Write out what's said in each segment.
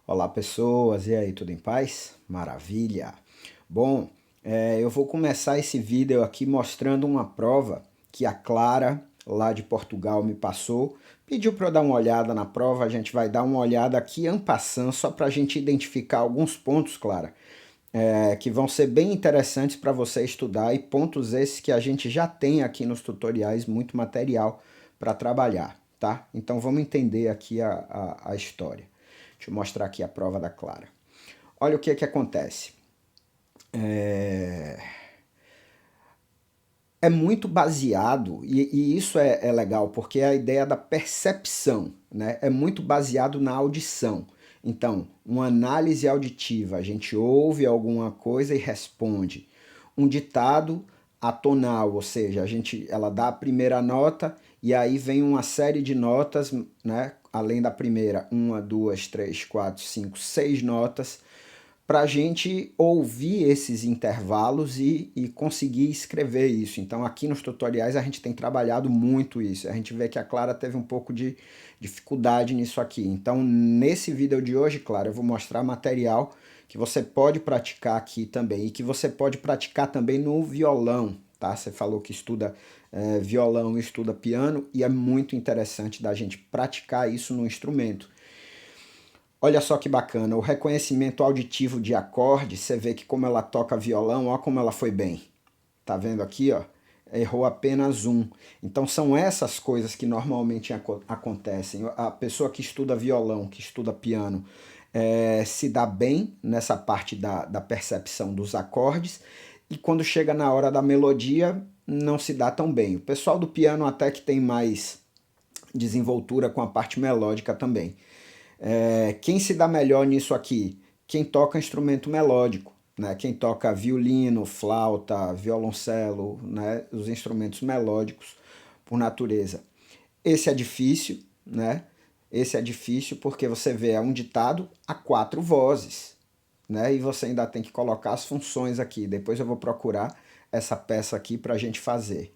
Olá pessoas, e aí, tudo em paz? Maravilha! Bom, eu vou começar esse vídeo aqui mostrando uma prova que a Clara, lá de Portugal, me passou. Pediu para eu dar uma olhada na prova, a gente vai dar uma olhada aqui en passant, só para a gente identificar alguns pontos, Clara, que vão ser bem interessantes para você estudar e pontos esses que a gente já tem aqui nos tutoriais, muito material para trabalhar, tá? Então vamos entender aqui a história. Deixa eu mostrar aqui a prova da Clara. Olha o que que acontece. É muito baseado, e isso é legal, porque é a ideia da percepção, né? É muito baseado na audição. Então, uma análise auditiva, a gente ouve alguma coisa e responde. Um ditado atonal, ou seja, ela dá a primeira nota e aí vem uma série de notas, né? Além da primeira, uma, duas, três, quatro, cinco, seis notas, para a gente ouvir esses intervalos e conseguir escrever isso. Então aqui nos tutoriais a gente tem trabalhado muito isso. A gente vê que a Clara teve um pouco de dificuldade nisso aqui. Então nesse vídeo de hoje, Clara, eu vou mostrar material que você pode praticar aqui também e que você pode praticar também no violão, tá? Você falou que estuda violão e estuda piano e é muito interessante da gente praticar isso no instrumento. Olha só que bacana, o reconhecimento auditivo de acorde, você vê que como ela toca violão, ó como ela foi bem. Tá vendo aqui, ó? Errou apenas um. Então são essas coisas que normalmente acontecem. A pessoa que estuda violão, que estuda piano, se dá bem nessa parte da percepção dos acordes, e quando chega na hora da melodia, não se dá tão bem. O pessoal do piano até que tem mais desenvoltura com a parte melódica também. Quem se dá melhor nisso aqui? Quem toca instrumento melódico, né? Quem toca violino, flauta, violoncelo, né? Os instrumentos melódicos por natureza. Esse é difícil, né? Esse é difícil porque você vê é um ditado a quatro vozes, né? E você ainda tem que colocar as funções aqui. Depois eu vou procurar essa peça aqui para a gente fazer.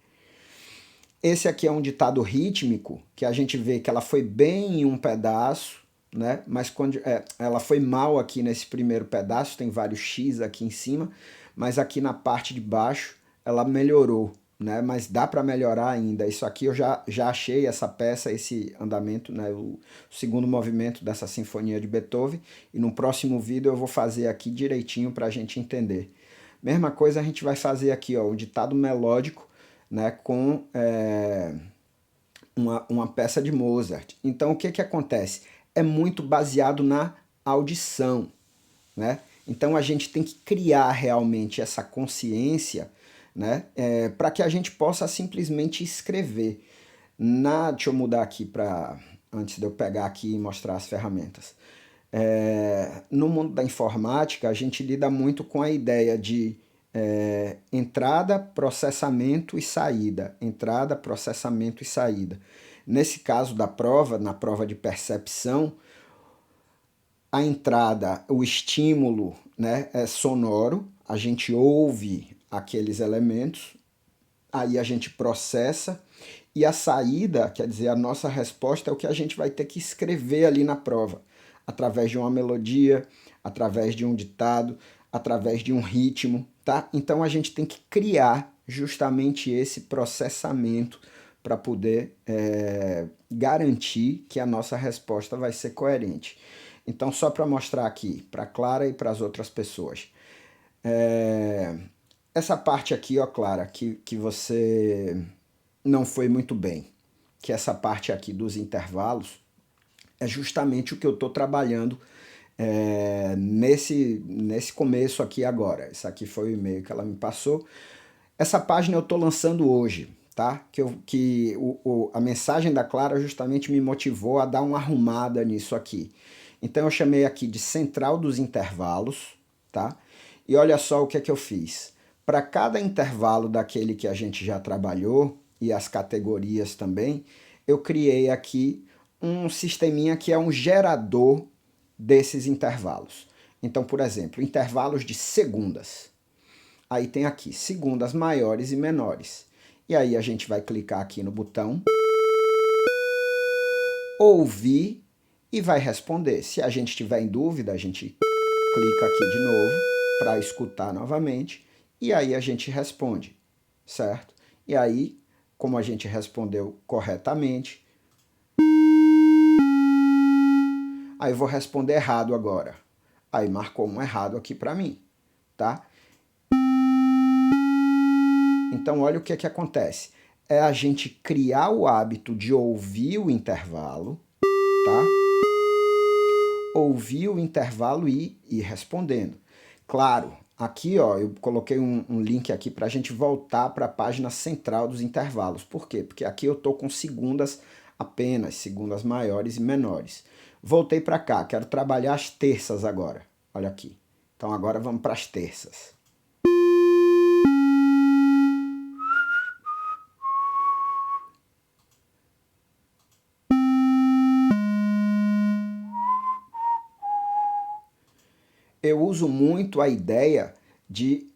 Esse aqui é um ditado rítmico, que a gente vê que ela foi bem em um pedaço, né? Mas quando ela foi mal aqui nesse primeiro pedaço, tem vários X aqui em cima, mas aqui na parte de baixo ela melhorou, né? Mas dá para melhorar ainda. Isso aqui eu já achei essa peça, esse andamento, né? O segundo movimento dessa sinfonia de Beethoven, e no próximo vídeo eu vou fazer aqui direitinho para a gente entender. Mesma coisa a gente vai fazer aqui, ó, o ditado melódico, né, com uma peça de Mozart. Então o que que acontece? É muito baseado na audição, né? Então a gente tem que criar realmente essa consciência, né, para que a gente possa simplesmente escrever. Deixa eu mudar aqui para antes de eu pegar aqui e mostrar as ferramentas. No mundo da informática, a gente lida muito com a ideia de entrada, processamento e saída. Entrada, processamento e saída. Nesse caso da prova, na prova de percepção, a entrada, o estímulo, né, é sonoro, a gente ouve aqueles elementos, aí a gente processa, e a saída, quer dizer, a nossa resposta é o que a gente vai ter que escrever ali na prova, através de uma melodia, através de um ditado, através de um ritmo, tá? Então a gente tem que criar justamente esse processamento para poder garantir que a nossa resposta vai ser coerente. Então, só para mostrar aqui, para Clara e para as outras pessoas. Essa parte aqui, ó, Clara, que você não foi muito bem, que essa parte aqui dos intervalos, é justamente o que eu estou trabalhando nesse começo aqui agora. Esse aqui foi o e-mail que ela me passou. Essa página eu estou lançando hoje, tá? A mensagem da Clara justamente me motivou a dar uma arrumada nisso aqui. Então eu chamei aqui de Central dos Intervalos, tá? E olha só o que é que eu fiz. Para cada intervalo daquele que a gente já trabalhou, e as categorias também, eu criei aqui um sisteminha que é um gerador desses intervalos. Então, por exemplo, intervalos de segundas. Aí tem aqui segundas maiores e menores. E aí a gente vai clicar aqui no botão ouvir e vai responder. Se a gente tiver em dúvida, a gente clica aqui de novo para escutar novamente e aí a gente responde, certo? E aí, como a gente respondeu corretamente, aí eu vou responder errado agora. Aí marcou um errado aqui para mim, tá? Então, olha o que acontece. É a gente criar o hábito de ouvir o intervalo, tá? Ouvir o intervalo e ir respondendo. Claro, aqui ó, eu coloquei um link aqui para a gente voltar para a página central dos intervalos. Por quê? Porque aqui eu estou com segundas apenas, segundas maiores e menores. Voltei para cá, quero trabalhar as terças agora. Olha aqui. Então agora vamos para as terças. Eu uso muito a ideia de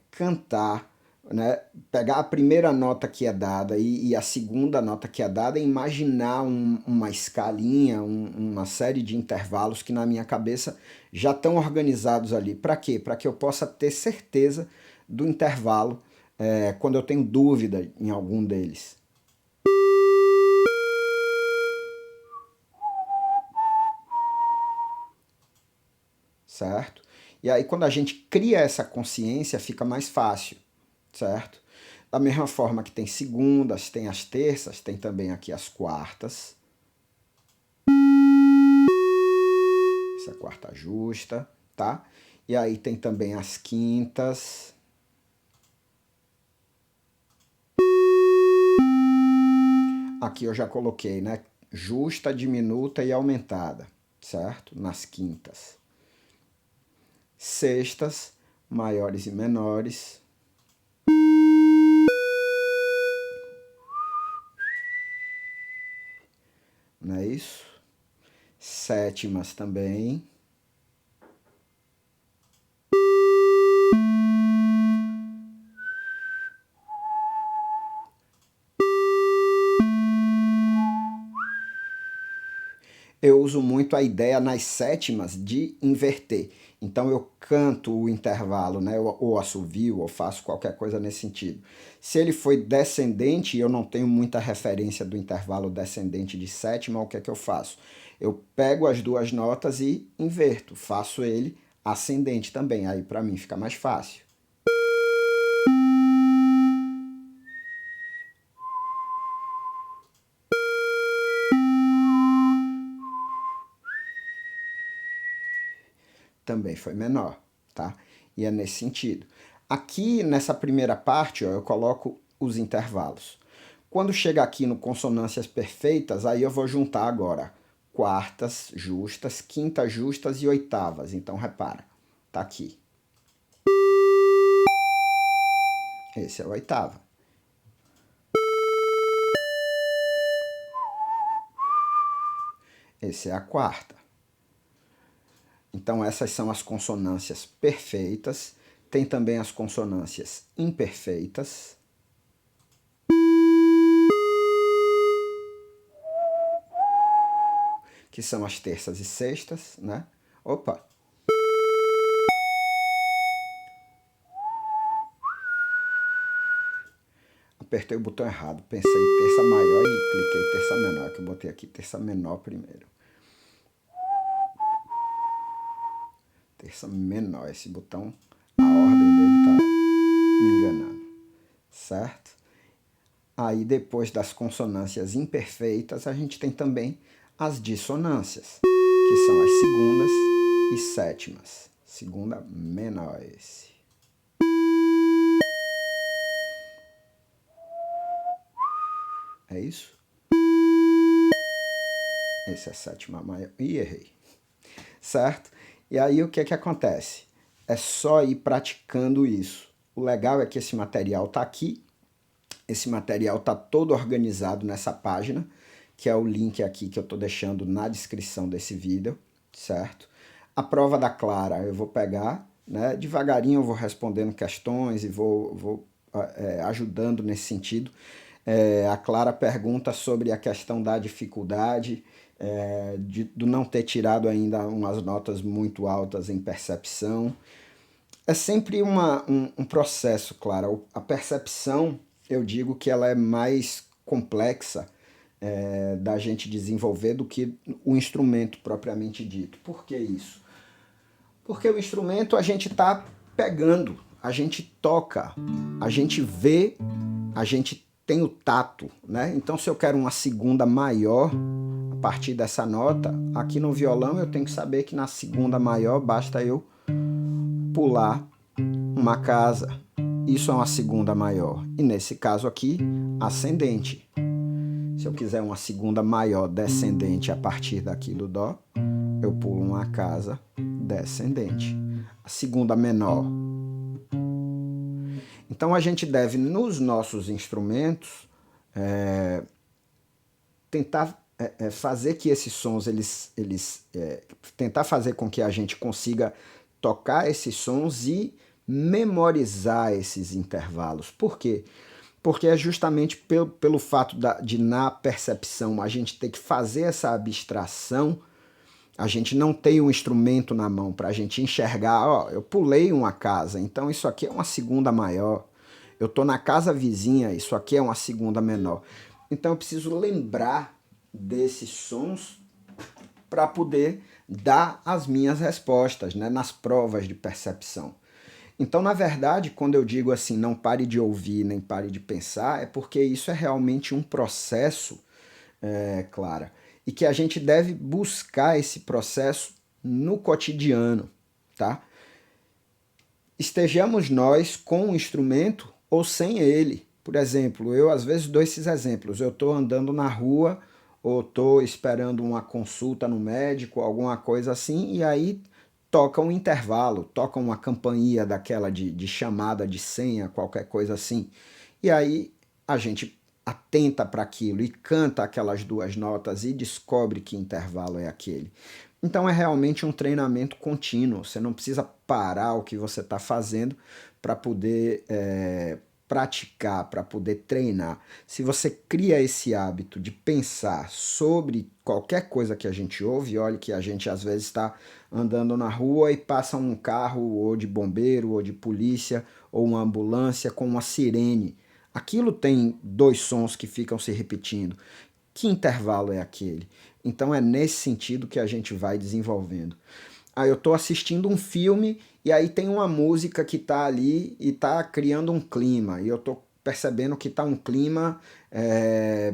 cantar, né? Pegar a primeira nota que é dada e a segunda nota que é dada e imaginar uma escalinha, uma série de intervalos que na minha cabeça já estão organizados ali. Para quê? Para que eu possa ter certeza do intervalo quando eu tenho dúvida em algum deles. Certo? E aí quando a gente cria essa consciência fica mais fácil, certo? Da mesma forma que tem segundas, tem as terças, tem também aqui as quartas. Essa é a quarta justa, tá? E aí tem também as quintas. Aqui eu já coloquei, né? Justa, diminuta e aumentada, certo? Nas quintas. Sextas, maiores e menores. Não é isso? Sétimas também. Eu uso muito a ideia nas sétimas de inverter. Então eu canto o intervalo, né? Ou assovio, ou faço qualquer coisa nesse sentido. Se ele foi descendente e eu não tenho muita referência do intervalo descendente de sétima, o que é que eu faço? Eu pego as duas notas e inverto, faço ele ascendente também. Aí para mim fica mais fácil. Também foi menor, tá? E é nesse sentido. Aqui nessa primeira parte, ó, eu coloco os intervalos. Quando chega aqui no consonâncias perfeitas, aí eu vou juntar agora quartas justas, quintas justas e oitavas. Então repara, tá aqui. Esse é a oitava. Esse é a quarta. Então essas são as consonâncias perfeitas. Tem também as consonâncias imperfeitas. Que são as terças e sextas, né? Opa! Apertei o botão errado. Pensei em terça maior e cliquei terça menor, que eu botei aqui terça menor primeiro. Terça menor, esse botão, a ordem dele tá me enganando, certo? Aí depois das consonâncias imperfeitas, a gente tem também as dissonâncias, que são as segundas e sétimas. Segunda menor esse. É isso? Esse é a sétima maior. Ih, errei. Certo? E aí o que é que acontece? É só ir praticando isso. O legal é que esse material está aqui. Esse material está todo organizado nessa página, que é o link aqui que eu estou deixando na descrição desse vídeo, certo? A prova da Clara eu vou pegar, né? Devagarinho eu vou respondendo questões e vou ajudando nesse sentido. A Clara pergunta sobre a questão da dificuldade. do não ter tirado ainda umas notas muito altas em percepção. É sempre um processo, claro. A percepção, eu digo que ela é mais complexa da gente desenvolver do que o instrumento propriamente dito. Por que isso? Porque o instrumento a gente está pegando, a gente toca, a gente vê, a gente tem o tato, né? Então, se eu quero uma segunda maior a partir dessa nota, aqui no violão eu tenho que saber que na segunda maior basta eu pular uma casa. Isso é uma segunda maior. E nesse caso aqui, ascendente. Se eu quiser uma segunda maior descendente a partir daqui do dó, eu pulo uma casa descendente. A segunda menor. Então a gente deve, nos nossos instrumentos, tentar fazer que esses sons, tentar fazer com que a gente consiga tocar esses sons e memorizar esses intervalos. Por quê? Porque é justamente pelo fato de na percepção a gente ter que fazer essa abstração, a gente não tem um instrumento na mão para a gente enxergar, ó, eu pulei uma casa, então isso aqui é uma segunda maior. Eu estou na casa vizinha, isso aqui é uma segunda menor. Então eu preciso lembrar desses sons para poder dar as minhas respostas, né, nas provas de percepção. Então, na verdade, quando eu digo assim, não pare de ouvir, nem pare de pensar, é porque isso é realmente um processo, Clara, e que a gente deve buscar esse processo no cotidiano, tá? Estejamos nós com o instrumento ou sem ele. Por exemplo, eu às vezes dou esses exemplos. Eu estou andando na rua ou estou esperando uma consulta no médico, alguma coisa assim, e aí toca um intervalo, toca uma campainha daquela de chamada de senha, qualquer coisa assim. E aí a gente atenta para aquilo e canta aquelas duas notas e descobre que intervalo é aquele. Então é realmente um treinamento contínuo. Você não precisa parar o que você está fazendo para poder praticar, para poder treinar. Se você cria esse hábito de pensar sobre qualquer coisa que a gente ouve, olha que a gente às vezes está andando na rua e passa um carro ou de bombeiro ou de polícia ou uma ambulância com uma sirene. Aquilo tem dois sons que ficam se repetindo. Que intervalo é aquele? Então é nesse sentido que a gente vai desenvolvendo. Eu estou assistindo um filme e aí tem uma música que está ali e está criando um clima. E eu estou percebendo que está um clima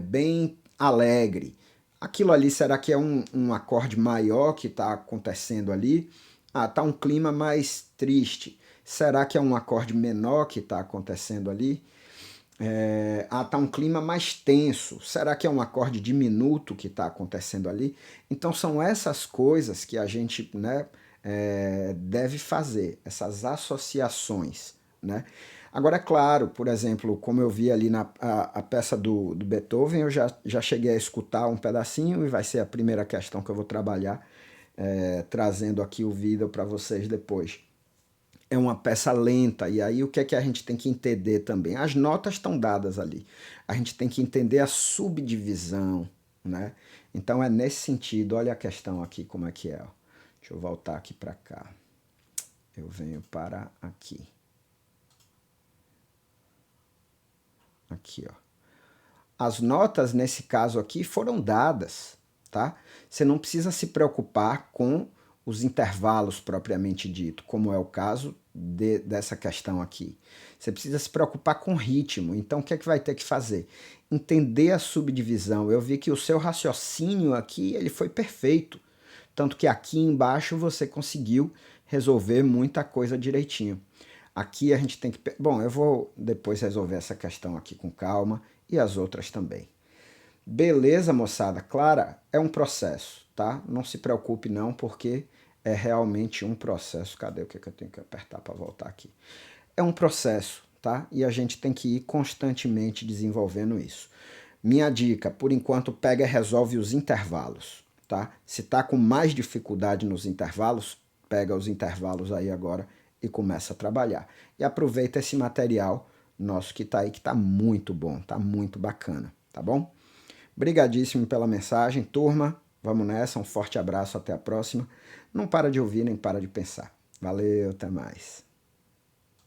bem alegre. Aquilo ali, será que é um acorde maior que está acontecendo ali? Está um clima mais triste. Será que é um acorde menor que está acontecendo ali? Tá um clima mais tenso. Será que é um acorde diminuto que está acontecendo ali? Então são essas coisas que a gente, né, deve fazer, essas associações, né? Agora, é claro, por exemplo, como eu vi ali a peça do Beethoven, eu já cheguei a escutar um pedacinho e vai ser a primeira questão que eu vou trabalhar, trazendo aqui o vídeo para vocês depois. É uma peça lenta, e aí o que é que a gente tem que entender também? As notas estão dadas ali, a gente tem que entender a subdivisão, né? Então é nesse sentido, olha a questão aqui como é que é. Ó. Deixa eu voltar aqui para cá. Eu venho para aqui. Aqui, ó. As notas nesse caso aqui foram dadas, tá? Você não precisa se preocupar com os intervalos propriamente dito, como é o caso dessa questão aqui. Você precisa se preocupar com o ritmo. Então, o que é que vai ter que fazer? Entender a subdivisão. Eu vi que o seu raciocínio aqui ele foi perfeito. Tanto que aqui embaixo você conseguiu resolver muita coisa direitinho. Aqui a gente tem que... Bom, eu vou depois resolver essa questão aqui com calma e as outras também. Beleza, moçada? Clara, é um processo, tá? Não se preocupe não, porque é realmente um processo. Cadê o que eu tenho que apertar para voltar aqui? É um processo, tá? E a gente tem que ir constantemente desenvolvendo isso. Minha dica, por enquanto, pega e resolve os intervalos, tá? Se tá com mais dificuldade nos intervalos, pega os intervalos aí agora e começa a trabalhar. E aproveita esse material nosso que tá aí, que tá muito bom, tá muito bacana, tá bom? Brigadíssimo pela mensagem, turma. Vamos nessa, um forte abraço, até a próxima. Não para de ouvir nem para de pensar. Valeu, até mais.